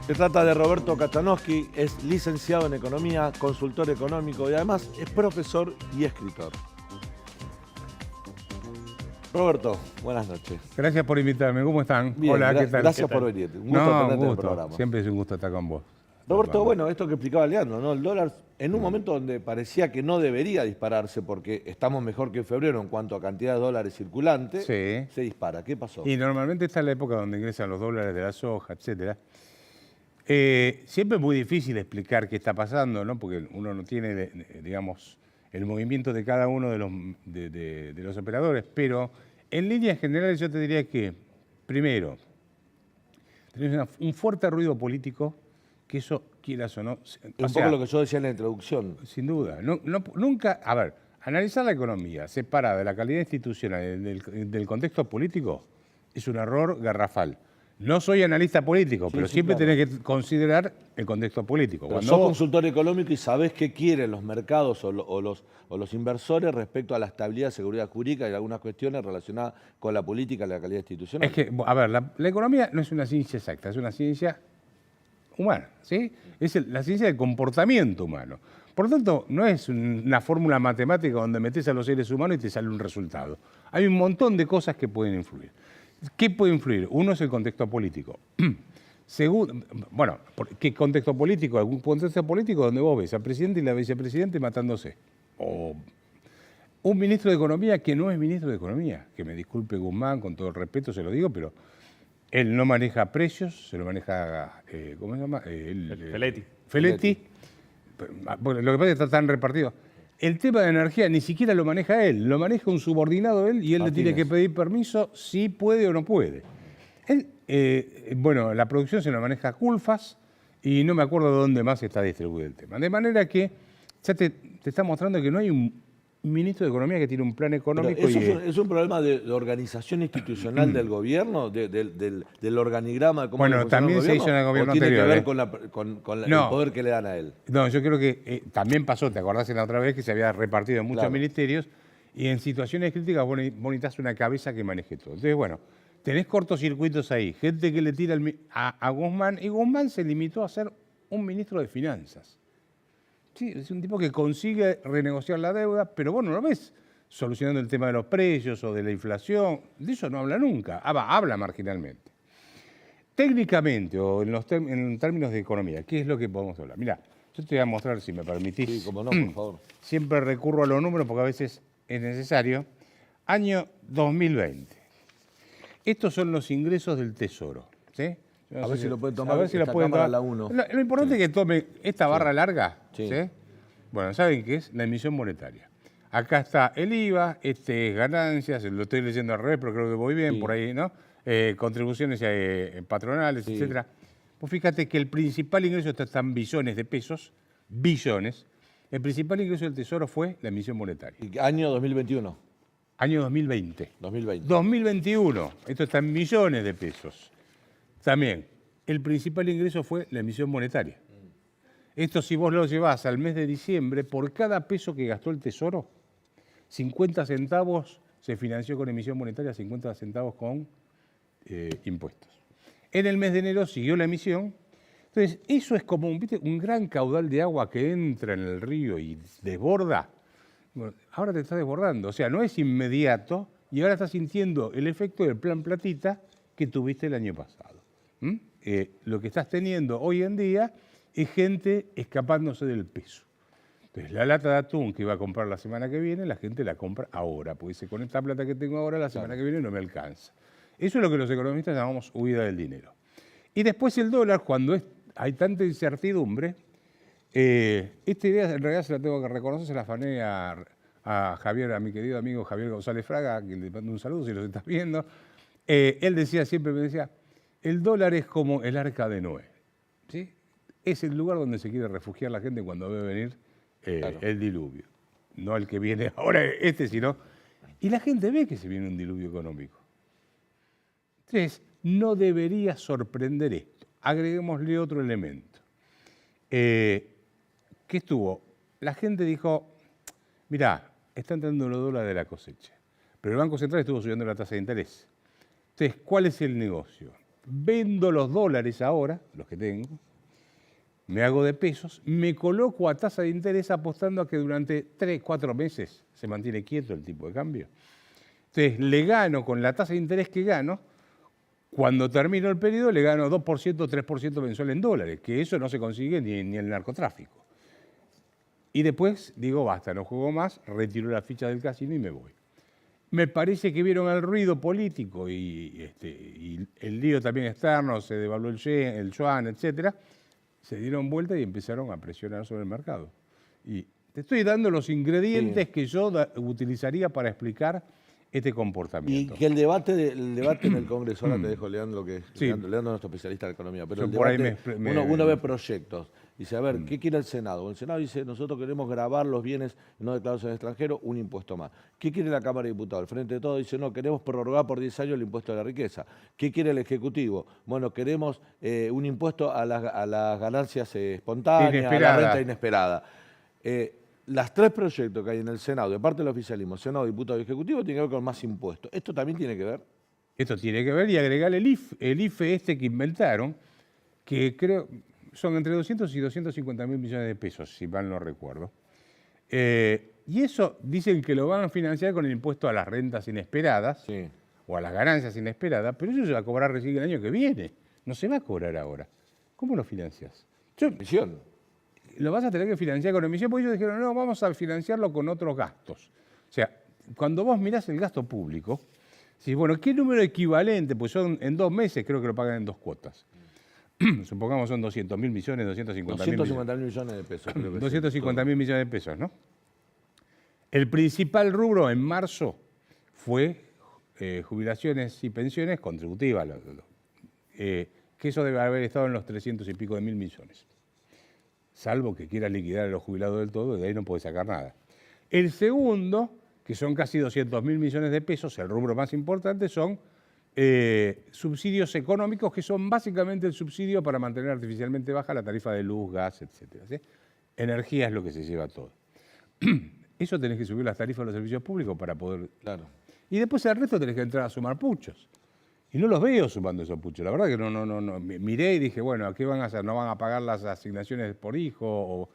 Se trata de Roberto Kachanowski, es licenciado en Economía, consultor económico y además es profesor y escritor. Roberto, buenas noches. Gracias por invitarme. ¿Cómo están? Bien, Hola, ¿qué tal? gracias ¿Qué tal? por venir. Un gusto No, un tenerte en el gusto. programa. Siempre es un gusto estar con vos. Roberto, bueno, esto que explicaba Leandro, ¿no? El dólar en un momento donde parecía que no debería dispararse porque estamos mejor que en febrero en cuanto a cantidad de dólares circulantes, Sí. se dispara. ¿Qué pasó? Y normalmente esta es la época donde ingresan los dólares de la soja, etcétera. Siempre es muy difícil explicar qué está pasando, ¿no? Porque uno no tiene, digamos, el movimiento de cada uno de los operadores, pero en líneas generales yo te diría que, primero, tenés un fuerte ruido político, que eso, quieras o no... Un poco lo que yo decía en la introducción. Sin duda. Nunca, a ver, analizar la economía separada de la calidad institucional del contexto político es un error garrafal. No soy analista político, pero siempre claro. tenés que considerar el contexto político. Pero sos consultor económico y sabés qué quieren los mercados o los inversores respecto a la estabilidad, seguridad jurídica y algunas cuestiones relacionadas con la política y la calidad institucional. Es que, a ver, la economía no es una ciencia exacta, es una ciencia humana, ¿sí? Es la ciencia del comportamiento humano. Por lo tanto, no es una fórmula matemática donde metes a los seres humanos y te sale un resultado. Hay un montón de cosas que pueden influir. ¿Qué puede influir? Uno es el contexto político. Segundo, bueno, ¿qué contexto político? Algún contexto político donde vos ves al presidente y la vicepresidente matándose. O un ministro de Economía que no es ministro de Economía. Que me disculpe Guzmán, con todo el respeto se lo digo, pero él no maneja precios, se lo maneja, ¿cómo se llama? Feletti. Bueno, lo que pasa es que está tan repartido. El tema de energía ni siquiera lo maneja él, lo maneja un subordinado él y él le tiene que pedir permiso si puede o no puede. Él, bueno, la producción se lo maneja Culfas y no me acuerdo de dónde más está distribuido el tema. De manera que ya te está mostrando que no hay un ministro de Economía que tiene un plan económico. Pero ¿es un problema de organización institucional del gobierno, del organigrama de cómo bueno, también se hizo en el gobierno anterior. ¿O tiene que ver con el poder que le dan a él? No, yo creo que también pasó, ¿te acordás en la otra vez que se había repartido en muchos ministerios? Y en situaciones críticas vos necesitas una cabeza que maneje todo. Entonces, bueno, tenés cortocircuitos ahí, gente que le tira a Guzmán, y Guzmán se limitó a ser un ministro de Finanzas. Sí, es un tipo que consigue renegociar la deuda, pero vos no lo ves solucionando el tema de los precios o de la inflación. De eso no habla nunca, habla marginalmente. Técnicamente, o en términos de economía, ¿qué es lo que podemos hablar? Mirá, yo te voy a mostrar, si me permitís. Sí, como no, por favor. Siempre recurro a los números porque a veces es necesario. Año 2020. Estos son los ingresos del Tesoro, ¿sí? A ver si lo pueden tomar. A ver si lo pueden tomar. La 1. Lo importante es que tome esta barra larga. Sí. ¿Sí? Bueno, ¿saben qué es? La emisión monetaria. Acá está el IVA, este es ganancias, lo estoy leyendo al revés, pero creo que voy bien por ahí, ¿no? Contribuciones patronales, etcétera. Pues fíjate que el principal ingreso está en billones de pesos, billones. El principal ingreso del Tesoro fue la emisión monetaria. ¿Y año 2021? Año 2020. 2020. 2021, esto está en millones de pesos. También, el principal ingreso fue la emisión monetaria. Esto si vos lo llevás al mes de diciembre, por cada peso que gastó el Tesoro, 50 centavos se financió con emisión monetaria, 50 centavos con impuestos. En el mes de enero siguió la emisión. Entonces, eso es como un gran caudal de agua que entra en el río y desborda. Bueno, ahora te está desbordando, o sea, no es inmediato y ahora estás sintiendo el efecto del plan platita que tuviste el año pasado. Lo que estás teniendo hoy en día es gente escapándose del peso. Entonces, la lata de atún que iba a comprar la semana que viene, la gente la compra ahora, porque dice, con esta plata que tengo ahora, la semana que viene no me alcanza. Eso es lo que los economistas llamamos huida del dinero. Y después el dólar, cuando hay tanta incertidumbre, esta idea en realidad se la tengo que reconocer, se la afané a Javier, a mi querido amigo Javier González Fraga, que le mando un saludo si los estás viendo. Él decía siempre, me decía, el dólar es como el arca de Noé, ¿sí? Es el lugar donde se quiere refugiar la gente cuando ve venir el diluvio. No el que viene ahora, sino... Y la gente ve que se viene un diluvio económico. Entonces, no debería sorprender esto. Agreguémosle otro elemento. ¿Qué estuvo? La gente dijo, mirá, está entrando los dólares de la cosecha, pero el Banco Central estuvo subiendo la tasa de interés. Entonces, ¿cuál es el negocio? vendo los dólares ahora, los que tengo, me hago de pesos, me coloco a tasa de interés apostando a que durante 3, 4 meses se mantiene quieto el tipo de cambio. Entonces, le gano con la tasa de interés que gano, cuando termino el periodo le gano 2%, 3% mensual en dólares, que eso no se consigue ni en el narcotráfico. Y después digo, basta, no juego más, retiro la ficha del casino y me voy. Me parece que vieron el ruido político y el lío también externo, se devaluó el yuan, etcétera, se dieron vuelta y empezaron a presionar sobre el mercado. Y te estoy dando los ingredientes que yo utilizaría para explicar este Y comportamiento. que el debate en el Congreso, ahora te dejo Leandro, Sí. Leandro es nuestro especialista de economía, pero Yo el por ahí debate, uno ve proyectos, dice, a ver, ¿qué quiere el Senado? El Senado dice, nosotros queremos gravar los bienes no declarados en el extranjero, un impuesto más. ¿Qué quiere la Cámara de Diputados? El Frente de Todos dice, no, queremos prorrogar por 10 años el impuesto de la riqueza. ¿Qué quiere el Ejecutivo? Bueno, queremos un impuesto a las ganancias espontáneas, a la renta inesperada. Las 3 proyectos que hay en el Senado, de parte del oficialismo, Senado, Diputado y Ejecutivo, tienen que ver con más impuestos. ¿Esto también tiene que ver? Esto tiene que ver y agregar el IFE este que inventaron, que creo son entre 200 y 250 mil millones de pesos, si mal no recuerdo. Y eso dicen que lo van a financiar con el impuesto a las rentas inesperadas Sí. o a las ganancias inesperadas, pero eso se va a cobrar recién el año que viene. No se va a cobrar ahora. ¿Cómo lo financias? Emisión. Lo vas a tener que financiar con emisión, porque ellos dijeron, no, vamos a financiarlo con otros gastos. O sea, cuando vos mirás el gasto público, decís, bueno, ¿qué número equivalente? Pues son en 2 meses, creo que lo pagan en 2 cuotas. Supongamos son 200 mil millones, 250 mil millones. 250 mil millones de pesos. Creo que 250 mil millones de pesos, ¿no? El principal rubro en marzo fue jubilaciones y pensiones contributivas, que eso debe haber estado en los 300 y pico de mil millones. Salvo que quiera liquidar a los jubilados del todo, de ahí no puede sacar nada. El segundo, que son casi 200 mil millones de pesos, el rubro más importante, son subsidios económicos, que son básicamente el subsidio para mantener artificialmente baja la tarifa de luz, gas, etc. ¿Sí? Energía es lo que se lleva todo. Eso tenés que subir las tarifas de los servicios públicos para poder... Claro. Y después el resto tenés que entrar a sumar puchos. Y no los veo sumando esos puchos. La verdad que no. Miré y dije, bueno, ¿qué van a hacer? ¿No van a pagar las asignaciones por hijo?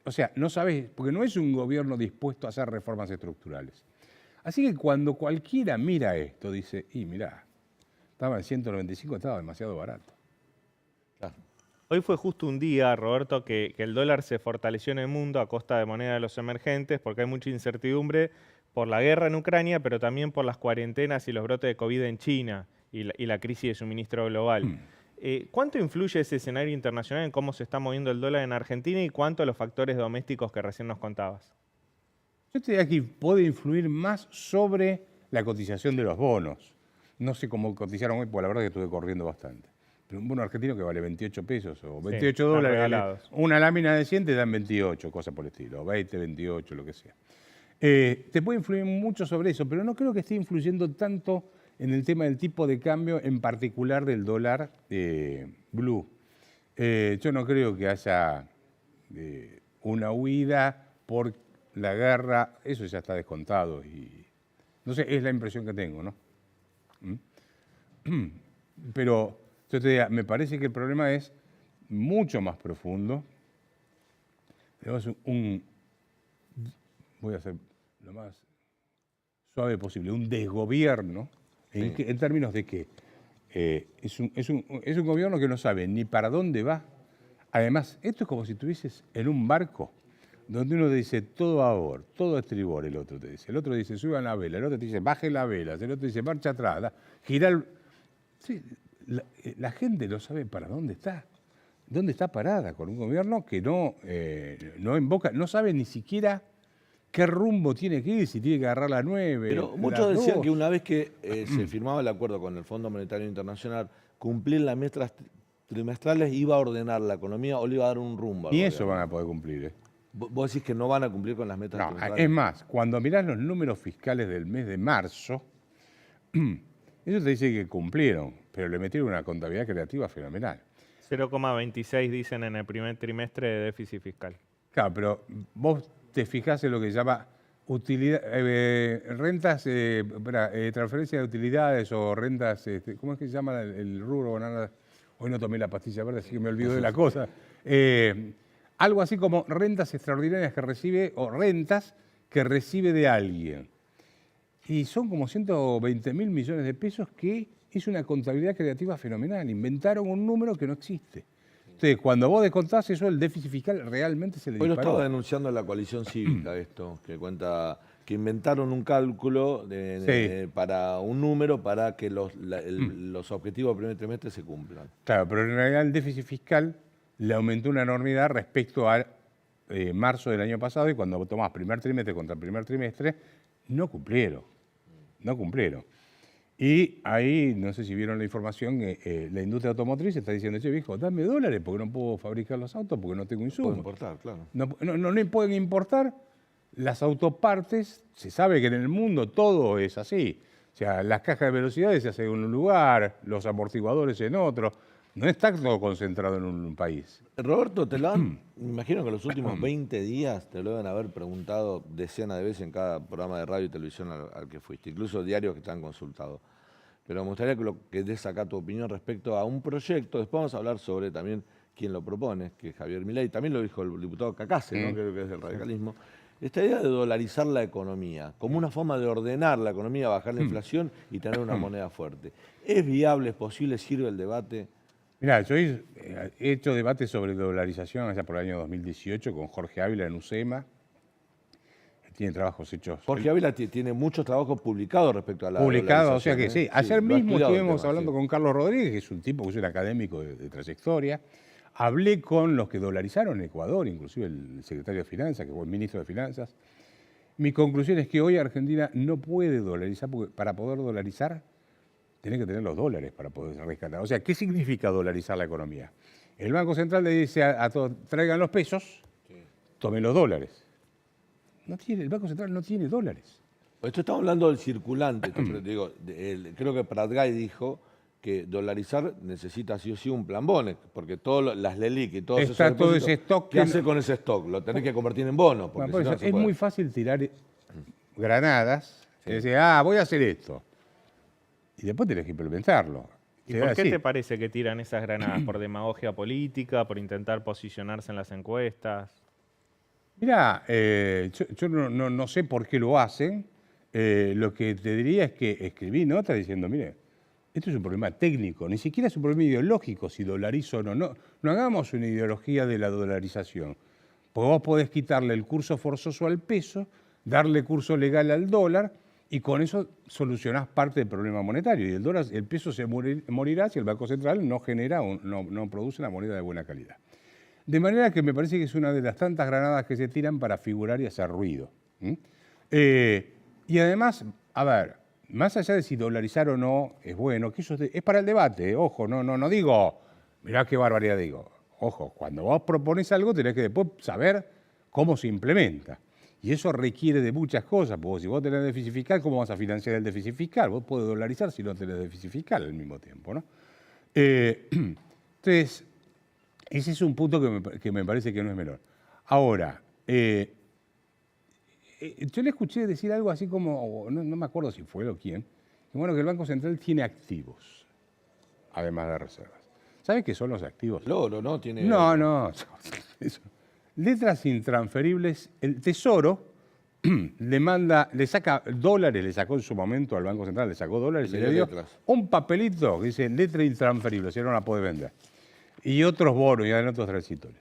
O sea, no sabés, porque no es un gobierno dispuesto a hacer reformas estructurales. Así que cuando cualquiera mira esto, dice, mirá, estaba en 195, estaba demasiado barato. Claro. Hoy fue justo un día, Roberto, que el dólar se fortaleció en el mundo a costa de moneda de los emergentes, porque hay mucha incertidumbre por la guerra en Ucrania, pero también por las cuarentenas y los brotes de COVID en China y la crisis de suministro global. ¿Cuánto influye ese escenario internacional en cómo se está moviendo el dólar en Argentina y cuánto los factores domésticos que recién nos contabas? Yo te diría que puede influir más sobre la cotización de los bonos. No sé cómo cotizaron hoy, porque la verdad que estuve corriendo bastante. Pero un bono argentino que vale 28 pesos o 28 están dólares, regalados. una lámina de 100 te dan 28, cosas por el estilo, 20, 28, lo que sea. Te puede influir mucho sobre eso, pero no creo que esté influyendo tanto en el tema del tipo de cambio, en particular del dólar blue. Yo no creo que haya una huida por la guerra, eso ya está descontado. Y, no sé, es la impresión que tengo, ¿no? Pero yo te diría, me parece que el problema es mucho más profundo. Tenemos voy a ser lo más suave posible, un desgobierno, en términos de que es un gobierno que no sabe ni para dónde va. Además, esto es como si estuvieses en un barco donde uno te dice todo a babor, todo a estribor, el otro te dice. El otro dice suban la vela, el otro te dice baje la vela, el otro dice marcha atrás, gira. Sí, la gente no sabe para dónde está parada con un gobierno que no invoca, no sabe ni siquiera qué rumbo tiene que ir, si tiene que agarrar la 9. Pero muchos decían que una vez que se firmaba el acuerdo con el Fondo Monetario Internacional, cumplir las metas trimestrales iba a ordenar la economía o le iba a dar un rumbo. Ni eso van a poder cumplir. ¿Vos decís que no van a cumplir con las metas trimestrales? Es más, cuando mirás los números fiscales del mes de marzo, ellos te dicen que cumplieron, pero le metieron una contabilidad creativa fenomenal. 0,26 dicen en el primer trimestre de déficit fiscal. Claro, pero vos te fijás en lo que se llama rentas, transferencia de utilidades o rentas, ¿cómo es que se llama el rubro? Nada, hoy no tomé la pastilla verde, así que me olvido de la cosa. Algo así como rentas extraordinarias que recibe o rentas que recibe de alguien. Y son como 120.000 millones de pesos, que es una contabilidad creativa fenomenal. Inventaron un número que no existe. Entonces, cuando vos descontás eso, el déficit fiscal realmente se le Hoy lo disparó. estaba denunciando la coalición cívica esto, que cuenta que inventaron un cálculo para un número para que los objetivos del primer trimestre se cumplan. Claro, pero en realidad el déficit fiscal le aumentó una enormidad respecto a marzo del año pasado, y cuando tomás primer trimestre contra primer trimestre, no cumplieron. No cumplieron. Y ahí, no sé si vieron la información, la industria automotriz está diciendo: che, viejo, dame dólares porque no puedo fabricar los autos porque no tengo insumos. Puede importar, claro. No pueden importar las autopartes. Se sabe que en el mundo todo es así. O sea, las cajas de velocidades se hacen en un lugar, los amortiguadores en otro. No está todo concentrado en un país. Roberto, me imagino que los últimos 20 días te lo deben haber preguntado decenas de veces en cada programa de radio y televisión al que fuiste, incluso diarios que te han consultado. Pero me gustaría que des acá tu opinión respecto a un proyecto. Después vamos a hablar sobre también quién lo propone, que es Javier Milei. También lo dijo el diputado Cacase, ¿no? Creo que es del radicalismo. Esta idea de dolarizar la economía, como una forma de ordenar la economía, bajar la inflación y tener una moneda fuerte. ¿Es viable, es posible, sirve el debate? Mirá, yo he hecho debates sobre dolarización allá por el año 2018 con Jorge Ávila en UCEMA. Tiene trabajos hechos. Jorge Ávila tiene muchos trabajos publicados respecto a la Publicados, o sea que sí. Ayer mismo estuvimos tema, hablando con Carlos Rodríguez, que es un tipo que es un académico de trayectoria. Hablé con los que dolarizaron en Ecuador, inclusive el secretario de Finanzas, que fue el ministro de Finanzas. Mi conclusión es que hoy Argentina no puede dolarizar, porque para poder dolarizar tenés que tener los dólares para poder rescatar. O sea, ¿qué significa dolarizar la economía? El Banco Central le dice a todos: traigan los pesos, tomen los dólares. El Banco Central no tiene dólares. Esto estamos hablando del circulante. Digo, creo que Pratgay dijo que dolarizar necesita sí o sí un plan bono, porque todas las LELIQ y todos Está esos todo ese stock. ¿Qué hace con ese stock? Lo tenés que convertir en bonos. Bueno, Si no, es muy fácil tirar granadas y decir: voy a hacer esto. Y después tenés que implementarlo. ¿Y por qué te parece que tiran esas granadas? ¿Por demagogia política? ¿Por intentar posicionarse en las encuestas? Mirá, yo no sé por qué lo hacen. Lo que te diría es que escribí notas diciendo: mire, esto es un problema técnico, ni siquiera es un problema ideológico si dolarizo o no. No hagamos una ideología de la dolarización. Porque vos podés quitarle el curso forzoso al peso, darle curso legal al dólar, y con eso solucionás parte del problema monetario. Y el peso se morirá si el Banco Central no genera no produce una moneda de buena calidad. De manera que me parece que es una de las tantas granadas que se tiran para figurar y hacer ruido. Y además, a ver, más allá de si dolarizar o no es bueno, que eso es para el debate, ojo, no digo, mirá qué barbaridad digo. Ojo, cuando vos propones algo tenés que después saber cómo se implementa. Y eso requiere de muchas cosas, porque si vos tenés déficit fiscal, ¿cómo vas a financiar el déficit fiscal? Vos podés dolarizar si no tenés déficit fiscal al mismo tiempo, ¿no? Entonces, ese es un punto que me parece que no es menor. Ahora, yo le escuché decir algo así como, no me acuerdo si fue o quién, que bueno, que el Banco Central tiene activos, además de reservas. ¿Sabes qué son los activos? El oro, ¿no? No. Letras intransferibles. El Tesoro le saca dólares, le sacó en su momento al Banco Central, le sacó dólares y le dio un papelito que dice letra intransferible, si no la puede vender. Y otros bonos y otros transitores.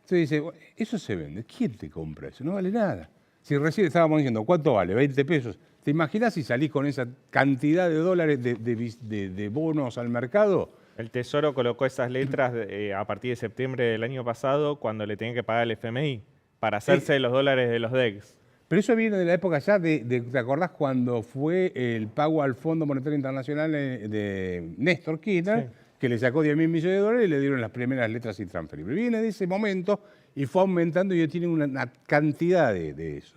Entonces dice: eso se vende. ¿Quién te compra eso? No vale nada. Si recién estábamos diciendo, ¿cuánto vale? 20 pesos. ¿Te imaginas si salís con esa cantidad de dólares de bonos al mercado? El Tesoro colocó esas letras a partir de septiembre del año pasado, cuando le tenían que pagar el FMI, para hacerse de los dólares de los DEX. Pero eso viene de la época ya ¿te acordás cuando fue el pago al Fondo Monetario Internacional de Néstor Kirchner? Sí. Que le sacó 10.000 millones de dólares y le dieron las primeras letras intransferibles. Viene de ese momento y fue aumentando, y tiene una cantidad de eso.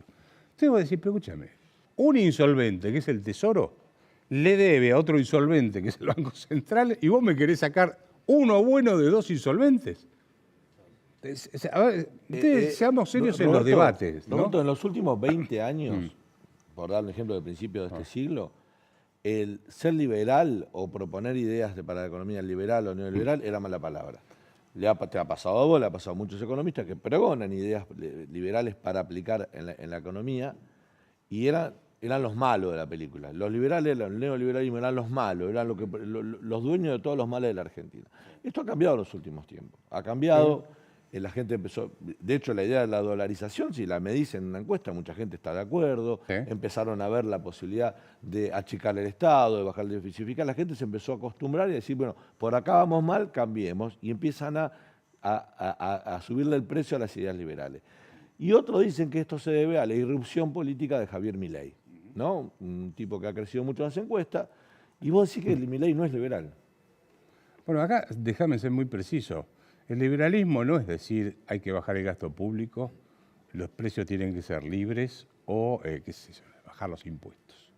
Entonces vos decís: pero escúchame, un insolvente, que es el Tesoro, le debe a otro insolvente, que es el Banco Central, y vos me querés sacar uno bueno de dos insolventes. A ver, seamos serios en los debates, ¿no? Roberto, en los últimos 20 años, por dar un ejemplo del principio de este siglo, el ser liberal o proponer ideas para la economía liberal o neoliberal era mala palabra. Te ha pasado a vos, le ha pasado a muchos economistas que pregonan ideas liberales para aplicar en la economía y eran los malos de la película. Los liberales, el neoliberalismo eran los malos, eran los dueños de todos los males de la Argentina. Esto ha cambiado en los últimos tiempos. Ha cambiado, la gente empezó, de hecho la idea de la dolarización, si la medís en una encuesta, mucha gente está de acuerdo, empezaron a ver la posibilidad de achicar el Estado, de bajar el déficit fiscal, la gente se empezó a acostumbrar y a decir, bueno, por acá vamos mal, cambiemos, y empiezan a subirle el precio a las ideas liberales. Y otros dicen que esto se debe a la irrupción política de Javier Milei, ¿no? Un tipo que ha crecido mucho en las encuestas, y vos decís que Milei no es liberal. Bueno, acá déjame ser muy preciso. El liberalismo no es decir hay que bajar el gasto público, los precios tienen que ser libres o qué sé yo, bajar los impuestos.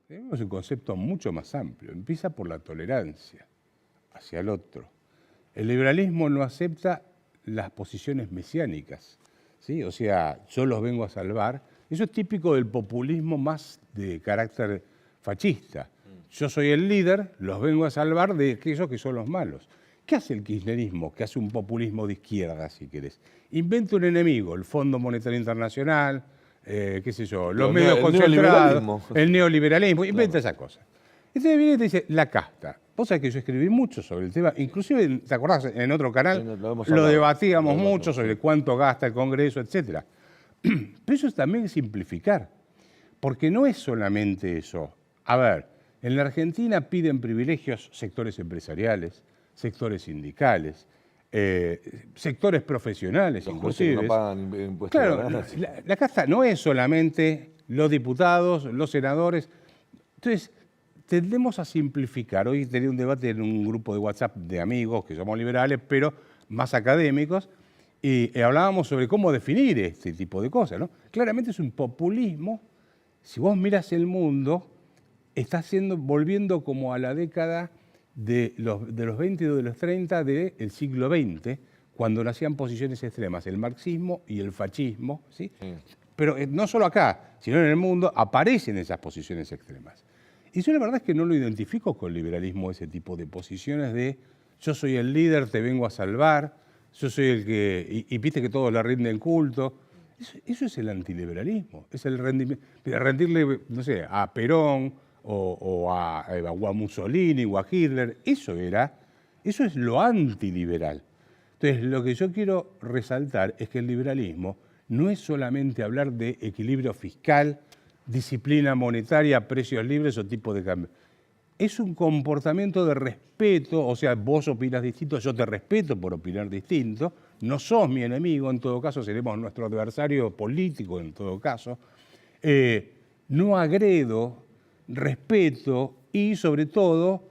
Tenemos un concepto mucho más amplio. Empieza por la tolerancia hacia el otro. El liberalismo no acepta las posiciones mesiánicas, ¿sí? O sea, yo los vengo a salvar. Eso es típico del populismo más de carácter fascista. Yo soy el líder, los vengo a salvar de aquellos que son los malos. ¿Qué hace el kirchnerismo? Que hace un populismo de izquierda, si querés. Inventa un enemigo, el Fondo Monetario Internacional, qué sé yo, los medios concentrados, el neoliberalismo, inventa esas cosas. Entonces viene y te dice, la casta. Vos sabés que yo escribí mucho sobre el tema, inclusive, ¿te acordás? En otro canal lo debatíamos mucho sobre cuánto gasta el Congreso, etcétera. Pero eso es también simplificar, porque no es solamente eso. A ver, en la Argentina piden privilegios sectores empresariales, sectores sindicales, sectores profesionales, los inclusive. Que no pagan impuestos. Claro, la casta no es solamente los diputados, los senadores. Entonces, tendemos a simplificar. Hoy tenía un debate en un grupo de WhatsApp de amigos que somos liberales, pero más académicos, y hablábamos sobre cómo definir este tipo de cosas, ¿no? Claramente es un populismo. Si vos miras el mundo, está volviendo como a la década de los 20 y de los 30 del siglo XX, cuando nacían posiciones extremas, el marxismo y el fascismo, ¿sí? Pero no solo acá, sino en el mundo aparecen esas posiciones extremas. Y yo la verdad es que no lo identifico con el liberalismo, ese tipo de posiciones de yo soy el líder, te vengo a salvar, yo soy el que... Y viste que todos le rinden culto. Eso es el antiliberalismo, es el rendirle, no sé, a Perón o a Mussolini o a Hitler. Eso es lo antiliberal. Entonces, lo que yo quiero resaltar es que el liberalismo no es solamente hablar de equilibrio fiscal, disciplina monetaria, precios libres o tipo de cambio. Es un comportamiento de respeto, o sea, vos opinas distinto, yo te respeto por opinar distinto, no sos mi enemigo, en todo caso seremos nuestro adversario político, en todo caso. No agredo, respeto y, sobre todo,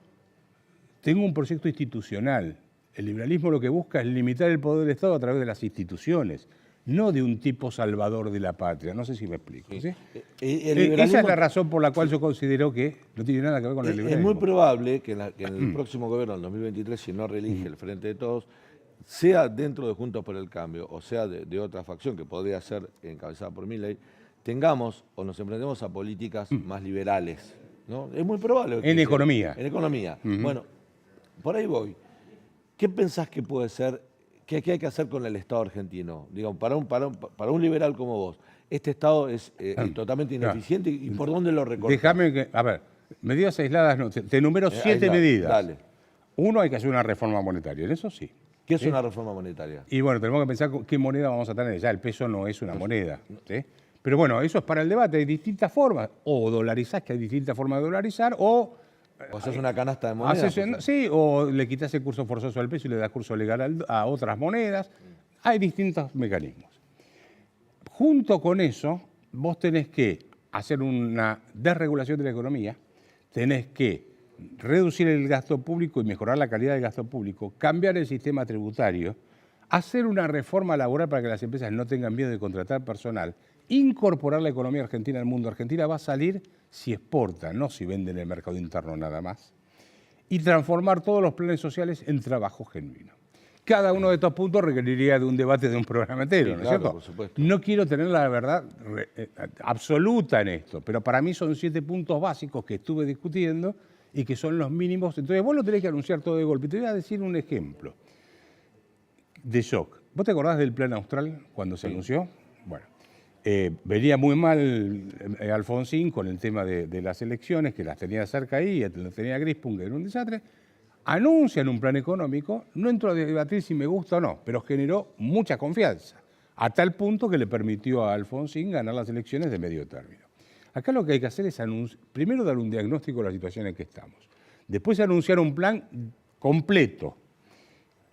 tengo un proyecto institucional. El liberalismo lo que busca es limitar el poder del Estado a través de las instituciones, no de un tipo salvador de la patria. No sé si me explico. ¿Sí? Esa es la razón por la cual yo considero que no tiene nada que ver con el liberalismo. Es muy probable que en el próximo gobierno, en 2023, si no reelige el Frente de Todos, sea dentro de Juntos por el Cambio, o sea de otra facción que podría ser encabezada por Milei, tengamos o nos emprendemos a políticas más liberales, ¿no? Es muy probable. En economía. En economía. Bueno, por ahí voy. ¿Qué pensás que puede ser, qué hay que hacer con el Estado argentino? Digamos, para un liberal como vos, este Estado es totalmente ineficiente, ¿y por dónde lo recortás? Déjame que, a ver, medidas aisladas, no, te enumero 7 medidas. Dale. Uno, hay que hacer una reforma monetaria, en eso sí. ¿Qué es una reforma monetaria? Y bueno, tenemos que pensar qué moneda vamos a tener. Ya el peso no es una moneda, ¿sí? Pero bueno, eso es para el debate, hay distintas formas. O dolarizás, que hay distintas formas de dolarizar, o haces una canasta de monedas. Sí, o le quitas el curso forzoso al peso y le das curso legal a otras monedas. Hay distintos mecanismos. Junto con eso, vos tenés que hacer una desregulación de la economía, tenés que reducir el gasto público y mejorar la calidad del gasto público, cambiar el sistema tributario, hacer una reforma laboral para que las empresas no tengan miedo de contratar personal, incorporar la economía argentina al mundo. Argentina va a salir si exporta, no si vende en el mercado interno nada más, y transformar todos los planes sociales en trabajo genuino. cada uno de estos puntos requeriría de un debate de un programa entero, Sí, ¿no es claro, cierto? por supuesto. No quiero tener la verdad absoluta en esto, pero para mí son 7 puntos básicos que estuve discutiendo y que son los mínimos. Entonces vos lo tenés que anunciar todo de golpe. Te voy a decir un ejemplo de shock. ¿Vos te acordás del Plan Austral cuando se anunció? Bueno, venía muy mal Alfonsín con el tema de las elecciones, que las tenía cerca ahí, las tenía Grispun, que era un desastre. Anuncian un plan económico, no entro a debatir si me gusta o no, pero generó mucha confianza, a tal punto que le permitió a Alfonsín ganar las elecciones de medio término. Acá lo que hay que hacer es primero dar un diagnóstico de la situación en que estamos, después anunciar un plan completo,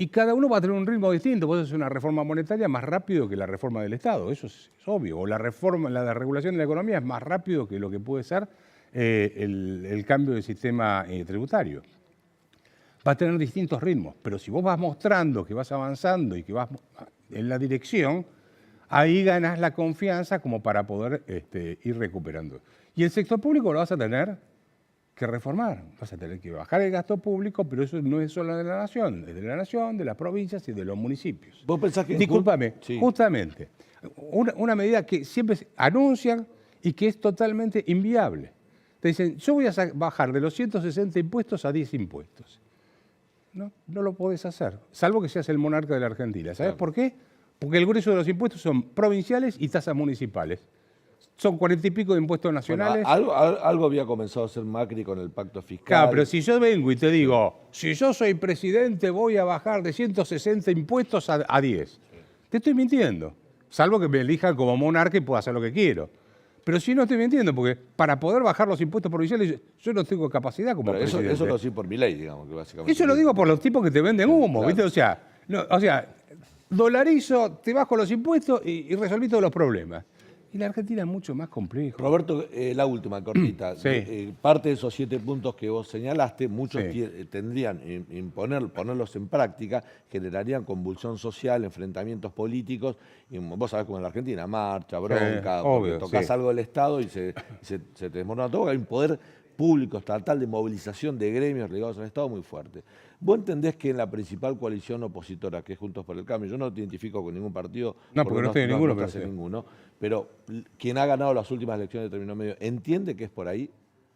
y cada uno va a tener un ritmo distinto. Vos haces una reforma monetaria más rápido que la reforma del Estado, eso es obvio. O la regulación de la economía es más rápido que lo que puede ser el cambio del sistema tributario. Va a tener distintos ritmos, pero si vos vas mostrando que vas avanzando y que vas en la dirección, ahí ganás la confianza como para poder ir recuperando. Y el sector público lo vas a tener que reformar. Vas a tener que bajar el gasto público, pero eso no es solo de la nación, es de la nación, de las provincias y de los municipios. ¿Vos pensás que... Discúlpame, Sí. justamente, una medida que siempre anuncian y que es totalmente inviable. Te dicen, yo voy a bajar de los 160 impuestos a 10 impuestos. No lo podés hacer, salvo que seas el monarca de la Argentina. ¿Sabes por qué? Porque el grueso de los impuestos son provinciales y tasas municipales. Son 40 y pico de impuestos nacionales. Bueno, algo había comenzado a hacer Macri con el pacto fiscal. Claro, pero si yo vengo y te digo, si yo soy presidente voy a bajar de 160 impuestos a 10. Te estoy mintiendo, salvo que me elijan como monarca y pueda hacer lo que quiero. Pero si no estoy mintiendo, porque para poder bajar los impuestos provinciales yo no tengo capacidad como Pero presidente. eso lo sí por mi ley, digamos, que básicamente. Eso lo digo por los tipos que te venden humo, Claro. ¿viste? O sea, dolarizo, te bajo los impuestos y resolví todos los problemas. Y la Argentina es mucho más complejo. Roberto, la última, cortita. Sí. Parte de esos 7 puntos que vos señalaste, muchos Sí. tendrían ponerlos en práctica, generarían convulsión social, enfrentamientos políticos. Y vos sabés cómo en la Argentina, marcha, bronca, obvio, tocas sí. algo del Estado y se te desmorona todo. Hay un poder público estatal de movilización de gremios ligados al Estado muy fuerte. ¿Vos entendés que en la principal coalición opositora, que es Juntos por el Cambio, yo no te identifico con ningún partido, No, porque no estoy en ninguno, no estás pero en sí. ninguno, pero quien ha ganado las últimas elecciones de término medio, ¿entiende que es por ahí?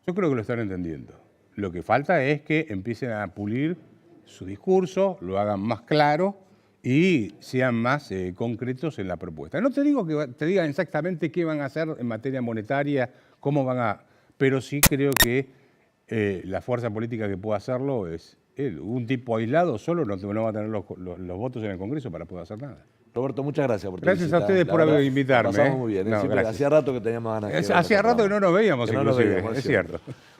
Yo creo que lo están entendiendo. Lo que falta es que empiecen a pulir su discurso, lo hagan más claro y sean más concretos en la propuesta. No te digo que te digan exactamente qué van a hacer en materia monetaria, cómo van a... Pero sí creo que la fuerza política que pueda hacerlo es él. Un tipo aislado solo no va a tener los votos en el Congreso para poder hacer nada. Roberto, muchas gracias por tu Gracias a visita. ustedes La por verdad, invitarme. la pasamos muy bien. No, Siempre- gracias. hacía rato que teníamos ganas de Hacía rato que no nos veíamos, Que no nos inclusive, veíamos, es cierto.